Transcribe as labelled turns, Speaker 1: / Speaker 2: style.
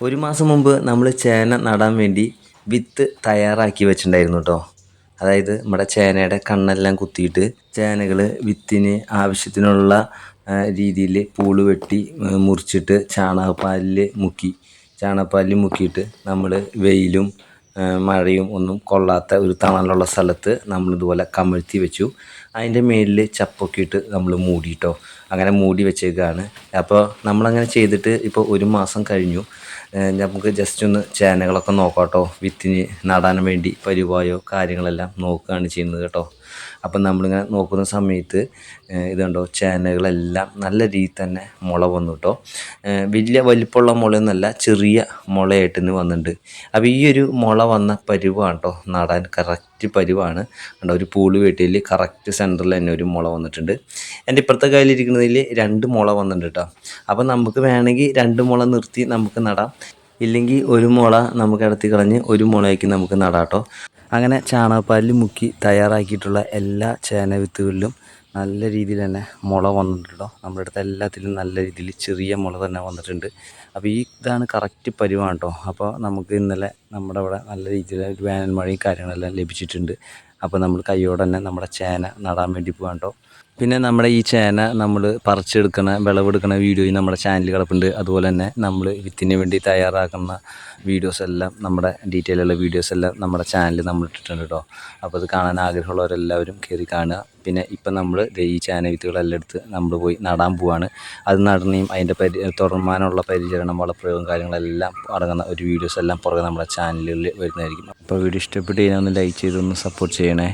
Speaker 1: ഒരു മാസം മുമ്പ് നമ്മൾ ചേന നടാൻ വേണ്ടി വിത്ത് തയ്യാറാക്കി വെച്ചിട്ടുണ്ടായിരുന്നു കേട്ടോ. അതായത് നമ്മുടെ ചേനയുടെ കണ്ണെല്ലാം കുത്തിയിട്ട് ചേനകൾ വിത്തിന് ആവശ്യത്തിനുള്ള രീതിയിൽ പൂള് വെട്ടി മുറിച്ചിട്ട് ചാണകപ്പാലിൽ മുക്കിയിട്ട് നമ്മൾ വെയിലും മഴയും ഒന്നും കൊള്ളാത്ത ഒരു തണലുള്ള സ്ഥലത്ത് നമ്മളിതുപോലെ കമഴ്ത്തി വെച്ചു. അതിൻ്റെ മേലിൽ ചപ്പൊക്കെ ഇട്ട് നമ്മൾ മൂടിയിട്ടോ. അങ്ങനെ മൂടി വെച്ചേക്കാണ്. അപ്പോൾ നമ്മളങ്ങനെ ചെയ്തിട്ട് ഇപ്പോൾ ഒരു മാസം കഴിഞ്ഞു. നമുക്ക് ജസ്റ്റ് ഒന്ന് ചേനകളൊക്കെ നോക്കാം കേട്ടോ. വിത്തിന് നടാൻ വേണ്ടി പരിവായോ കാര്യങ്ങളെല്ലാം നോക്കുകയാണ് ചെയ്യുന്നത് കേട്ടോ. അപ്പം നമ്മളിങ്ങനെ നോക്കുന്ന സമയത്ത് ഇതുണ്ടോ, ചേനകളെല്ലാം നല്ല രീതിയിൽ തന്നെ മുള വന്നു കേട്ടോ. വലിയ വലിപ്പമുള്ള മുളയൊന്നുമല്ല, ചെറിയ മുളയായിട്ട് ഇന്ന് വന്നിട്ടുണ്ട്. അപ്പോൾ ഈ ഒരു മുള വന്ന പരുവാണ് കേട്ടോ നടാൻ കറക്റ്റ് പരുവാണ്. കണ്ടോ, ഒരു പൂള് വെട്ടിയിൽ കറക്റ്റ് സെൻറ്ററിൽ തന്നെ ഒരു മുള വന്നിട്ടുണ്ട്. എൻ്റെ ഇപ്പുറത്തെ കയ്യിലിരിക്കുന്നതിൽ 2 മുള വന്നിട്ടുണ്ട് കേട്ടോ. അപ്പം നമുക്ക് വേണമെങ്കിൽ 2 മുള നിർത്തി നമുക്ക് നടാം, ഇല്ലെങ്കിൽ ഒരു മുള നമുക്ക് ഇടത്തി കളഞ്ഞ് ഒരു മുളയ്ക്ക് നമുക്ക് നടാം കേട്ടോ. അങ്ങനെ ചാണകപ്പാലിൽ മുക്കി തയ്യാറാക്കിയിട്ടുള്ള എല്ലാ ചേന വിത്തുകളിലും നല്ല രീതിയിൽ തന്നെ മുള വന്നിട്ടുണ്ടോ. നമ്മുടെ അടുത്ത് എല്ലാത്തിലും നല്ല രീതിയിൽ ചെറിയ മുള തന്നെ വന്നിട്ടുണ്ട്. അപ്പോൾ ഇതാണ് കറക്റ്റ് പരുവാണ് കേട്ടോ. അപ്പോൾ നമുക്ക് ഇന്നലെ നമ്മുടെ അവിടെ നല്ല രീതിയിൽ വേനൽ മഴയും കാര്യങ്ങളെല്ലാം ലഭിച്ചിട്ടുണ്ട്. അപ്പോൾ നമ്മൾ കൈയോടെ തന്നെ നമ്മുടെ ചേന നടാൻ വേണ്ടി പോകാം കേട്ടോ. പിന്നെ നമ്മുടെ ഈ ചേന നമ്മൾ പറിച്ചെടുക്കണ വിളവെടുക്കണ വീഡിയോയും നമ്മുടെ ചാനലിൽ കിടപ്പുണ്ട്. അതുപോലെ തന്നെ നമ്മൾ വിത്തിന് വേണ്ടി തയ്യാറാക്കുന്ന വീഡിയോസ് എല്ലാം, നമ്മുടെ ഡീറ്റെയിൽ ഉള്ള വീഡിയോസ് എല്ലാം നമ്മുടെ ചാനലിൽ നമ്മൾ ഇട്ടിട്ടുണ്ട് കേട്ടോ. അപ്പോൾ അത് കാണാൻ ആഗ്രഹമുള്ളവരെല്ലാവരും കയറി കാണുക. പിന്നെ ഇപ്പം നമ്മൾ ഈ ചേന വിത്തുകളെല്ലാം എടുത്ത് നമ്മൾ പോയി നടാൻ പോവാണ്. അത് നടനെയും അതിൻ്റെ തുടർമാനുള്ള പരിചരണം, വളപ്രയോഗം കാര്യങ്ങളെല്ലാം അടങ്ങുന്ന ഒരു വീഡിയോസ് എല്ലാം പുറകെ നമ്മുടെ ചാനലിൽ വരുന്നതായിരിക്കും. അപ്പോൾ വീഡിയോ ഇഷ്ടപ്പെട്ട് കഴിഞ്ഞാൽ ഒന്ന് ലൈക്ക് ചെയ്തൊന്ന് സപ്പോർട്ട് ചെയ്യണേ.